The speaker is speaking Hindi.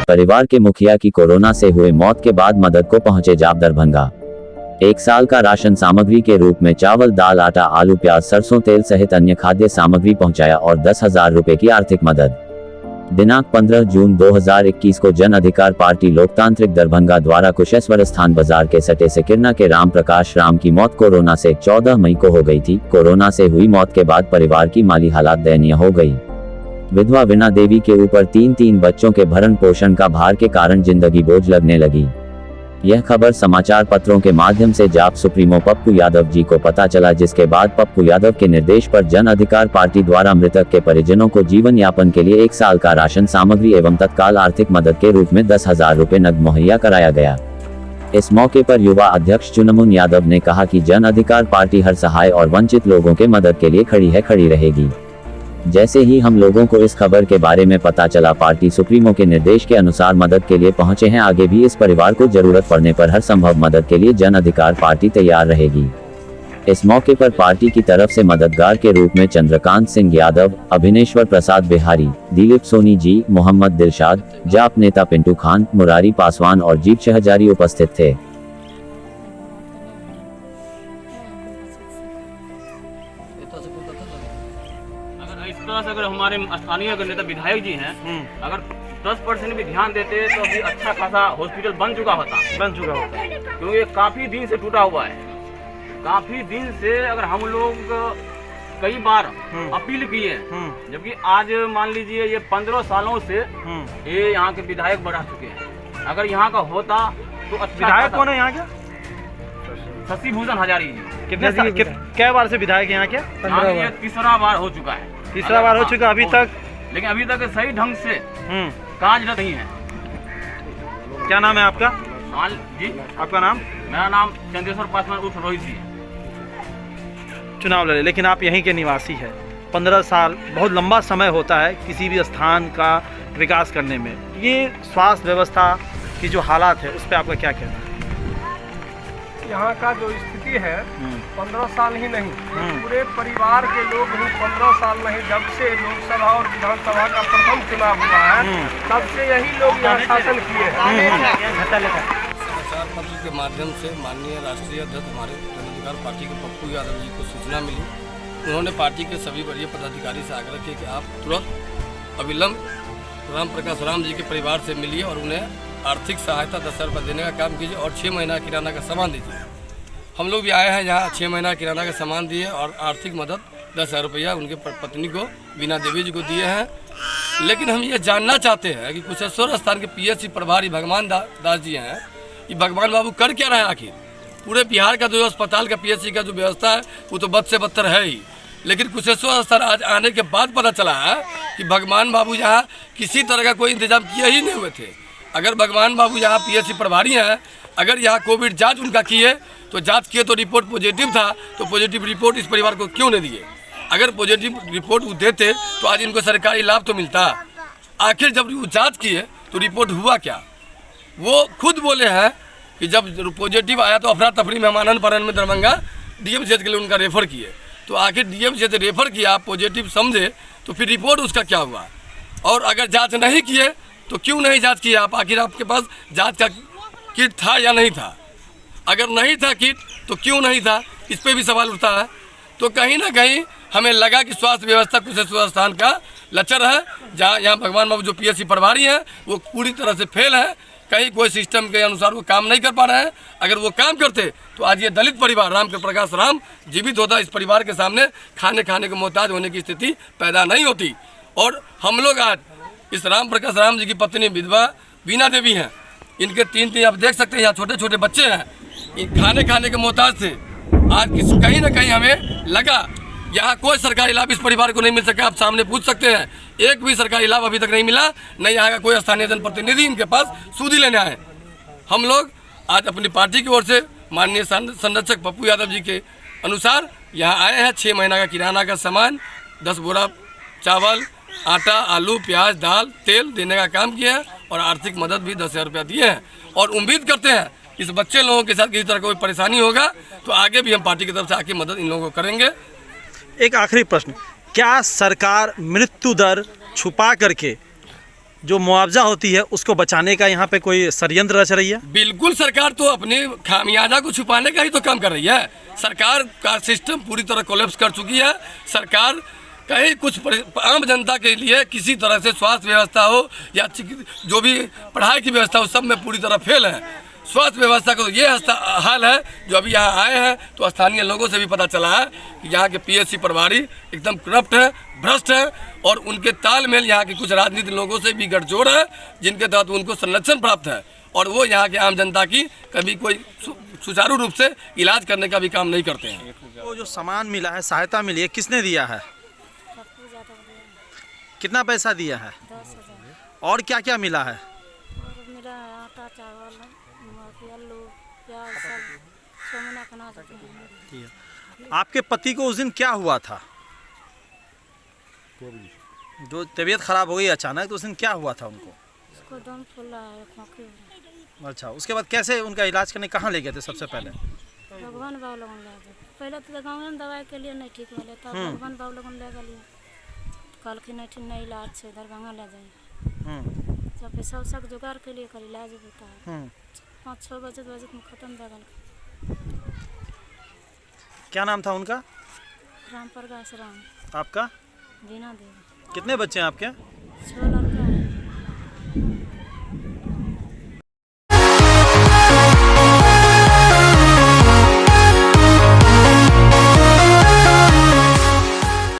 परिवार के मुखिया की कोरोना से हुए मौत के बाद मदद को पहुंचे जाप दरभंगा। 1 साल का राशन सामग्री के रूप में चावल, दाल, आटा, आलू, प्याज, सरसों तेल सहित अन्य खाद्य सामग्री पहुंचाया और 10,000 रुपए की आर्थिक मदद। दिनांक 15 जून 2021 को जन अधिकार पार्टी लोकतांत्रिक दरभंगा द्वारा कुशेश्वर स्थान बाजार के सटे से किरना के राम प्रकाश राम की मौत कोरोना से 14 मई को हो गई थी। कोरोना से हुई मौत के बाद परिवार की माली हालात दयनीय हो गई। विधवा वीणा देवी के ऊपर 3 बच्चों के भरण पोषण का भार के कारण जिंदगी बोझ लगने लगी। यह खबर समाचार पत्रों के माध्यम से जाप सुप्रीमो पप्पू यादव जी को पता चला, जिसके बाद पप्पू यादव के निर्देश पर जन अधिकार पार्टी द्वारा मृतक के परिजनों को जीवन यापन के लिए 1 साल का राशन सामग्री एवं तत्काल आर्थिक मदद के रूप में 10,000 रुपए नकद मुहैया कराया गया। इस मौके पर युवा अध्यक्ष चुनमुन यादव ने कहा कि जन अधिकार पार्टी हर सहाय और वंचित लोगों के मदद के लिए खड़ी रहेगी। जैसे ही हम लोगों को इस खबर के बारे में पता चला, पार्टी सुप्रीमो के निर्देश के अनुसार मदद के लिए पहुंचे हैं। आगे भी इस परिवार को जरूरत पड़ने पर हर संभव मदद के लिए जन अधिकार पार्टी तैयार रहेगी। इस मौके पर पार्टी की तरफ से मददगार के रूप में चंद्रकांत सिंह यादव, अभिनेश्वर प्रसाद बिहारी, दिलीप सोनी जी, मोहम्मद दिलशाद, जाप नेता पिंटू खान, मुरारी पासवान और जीप शहजारी उपस्थित थे। अगर हमारे स्थानीय नेता विधायक जी हैं, अगर 10% भी ध्यान देते तो अभी अच्छा खासा हॉस्पिटल बन चुका होता क्योंकि ये काफी दिन से टूटा हुआ है। काफी दिन से अगर हम लोग कई बार अपील किए, जबकि आज मान लीजिए ये 15 सालों से ये यहाँ के विधायक बढ़ा चुके हैं। अगर यहाँ का होता तो अच्छा। विधायक कौन है यहाँ के? शशि भूषण हजारी जी। कितने बार से विधायक यहाँ के? 3रा बार हो चुका है। 3रा बार हो चुका अभी तक, लेकिन अभी तक सही ढंग से कार्यरत नहीं है। क्या नाम है आपका? जी, आपका नाम? मेरा नाम चंद्रेश्वर पासवान उर्फ रोहित जी है। चुनाव लड़े, लेकिन आप यहीं के निवासी हैं। 15 साल बहुत लंबा समय होता है किसी भी स्थान का विकास करने में। ये स्वास्थ्य व्यवस्था की जो हालात है उस पर आपका क्या कहना है? यहाँ का जो स्थिति है 15 साल ही नहीं, पूरे परिवार के लोग ही 15 साल नहीं, जब से लोकसभा और विधानसभा का प्रथम चुनाव हुआ है तब से यही लोग यहाँ शासन किए हैं। समाचार पत्र के माध्यम से माननीय राष्ट्रीय अध्यक्ष हमारे जन अधिकार पार्टी के पप्पू यादव जी को सूचना मिली। उन्होंने पार्टी के सभी वरीय पदाधिकारी से आग्रह किया कि आप तुरंत अविलंब राम प्रकाश राम जी के परिवार से मिलिए और उन्हें आर्थिक सहायता 10,000 रुपये देने का काम कीजिए और 6 महीना किराना का सामान दीजिए। हम लोग भी आए हैं यहाँ, 6 महीना किराना का सामान दिए और आर्थिक मदद 10,000 रुपया उनके पत्नी को वीणा देवी जी को दिए हैं। लेकिन हम ये जानना चाहते हैं कि कुशेश्वर स्थान के PSC प्रभारी भगवान दास जी हैं, ये भगवान बाबू कर क्या रहे हैं आखिर? पूरे बिहार का जो अस्पताल का PSC का जो व्यवस्था है वो तो बद से बदतर है ही, लेकिन कुशेश्वर स्थान आज आने के बाद पता चला है कि भगवान बाबू यहाँ किसी तरह का कोई इंतजाम किए ही नहीं हुए थे। अगर भगवान बाबू यहाँ PSC प्रभारी हैं, अगर यहाँ कोविड जांच उनका किए तो जांच किए तो रिपोर्ट पॉजिटिव था, तो पॉजिटिव रिपोर्ट इस परिवार को क्यों नहीं दिए? अगर पॉजिटिव रिपोर्ट वो देते तो आज इनको सरकारी लाभ तो मिलता। आखिर जब वो जांच किए तो रिपोर्ट हुआ क्या? वो खुद बोले हैं कि जब पॉजिटिव आया तो अफरा तफरी में हम आनंद पानन में दरभंगा DMCH के लिए उनका रेफर किए। तो आखिर DMCH रेफर किया, पॉजिटिव समझे तो फिर रिपोर्ट उसका क्या हुआ? और अगर जाँच नहीं किए तो क्यों नहीं जांच किया आप? आखिर आपके पास जांच का किट था या नहीं था? अगर नहीं था किट तो क्यों नहीं था? इस पे भी सवाल उठता है। तो कहीं ना कहीं हमें लगा कि स्वास्थ्य व्यवस्था कुशेश्वर स्थान का लचर है, जहाँ यहाँ भगवान बाबू जो PSC प्रभारी हैं वो पूरी तरह से फेल है। कहीं कोई सिस्टम के अनुसार वो काम नहीं कर पा रहे हैं। अगर वो काम करते तो आज ये दलित परिवार राम प्रकाश राम जीवित होता। इस परिवार के सामने खाने को मोहताज होने की स्थिति पैदा नहीं होती। और हम लोग आज इस राम प्रकाश राम जी की पत्नी विधवा वीणा देवी हैं, इनके 3 आप देख सकते हैं यहाँ छोटे छोटे बच्चे हैं, खाने के मोहताज थे। आज कहीं ना कहीं हमें लगा यहाँ कोई सरकारी लाभ इस परिवार को नहीं मिल सका। आप सामने पूछ सकते हैं, एक भी सरकारी लाभ अभी तक नहीं मिला। नहीं यहाँ का कोई स्थानीय जनप्रतिनिधि इनके पास सूदी लेने आए। हम लोग आज अपनी पार्टी की ओर से माननीय संरक्षक पप्पू यादव जी के अनुसार यहाँ आए हैं। 6 महीना का किराना का सामान, 10 बोरा चावल, आटा, आलू, प्याज, दाल, तेल देने का काम किया है और आर्थिक मदद भी 10,000 रुपया दिए हैं। और उम्मीद करते हैं इस बच्चे लोगों के साथ किसी तरह कोई परेशानी होगा तो आगे भी हम पार्टी की तरफ से आके मदद इन लोगों को करेंगे। एक आखिरी प्रश्न, क्या सरकार मृत्यु दर छुपा करके जो मुआवजा होती है उसको बचाने का यहाँ पे कोई षड्यंत्र रच रही है? बिल्कुल, सरकार तो अपनी खामियाजा को छुपाने का ही तो काम कर रही है। सरकार का सिस्टम पूरी तरह कोलैप्स कर चुकी है। सरकार कहीं कुछ आम जनता के लिए किसी तरह से स्वास्थ्य व्यवस्था हो या जो भी पढ़ाई की व्यवस्था हो, सब में पूरी तरह फेल है। स्वास्थ्य व्यवस्था का तो ये हाल है। जो अभी यहाँ आए हैं तो स्थानीय लोगों से भी पता चला है कि यहाँ के पीएचसी प्रभारी एकदम करप्ट है, भ्रष्ट है, और उनके तालमेल यहाँ के कुछ राजनीतिक लोगों से भी गठजोड़ है, जिनके तहत उनको संरक्षण प्राप्त है, और वो यहाँ के आम जनता की कभी कोई सुचारू रूप से इलाज करने का भी काम नहीं करते हैं। वो जो सामान मिला है, सहायता मिली है, किसने दिया है? कितना पैसा दिया है? 10,000। और क्या क्या मिला है? और मेरा आटा, चावल, आलू, प्याज, सब 6 महीना का अनाज है। आपके पति को उस दिन क्या हुआ था? जो तबीयत खराब हो गई अचानक, तो उस दिन क्या हुआ था उनको? उसको दम फूला है, खोखी हो रहा है। अच्छा, उसके बाद कैसे उनका इलाज करने कहाँ ले गए थे सबसे पहले? भगवान बाबू लोगन ले गए। पहले तो गाँव में दवाई के लिए नहीं ठीक मिले, तब भगवान बाबू लोगन ले गए। कल की नहीं इलाज से दरभंगा ले जाए। जब पैसा उसा जुगाड़ के लिए कर इलाज होता है। 5-6 बजे में खत्म दगल। क्या नाम था उनका? राम प्रकाश राम। आपका? बीना देवी। कितने बच्चे हैं आपके? 6 लड़के।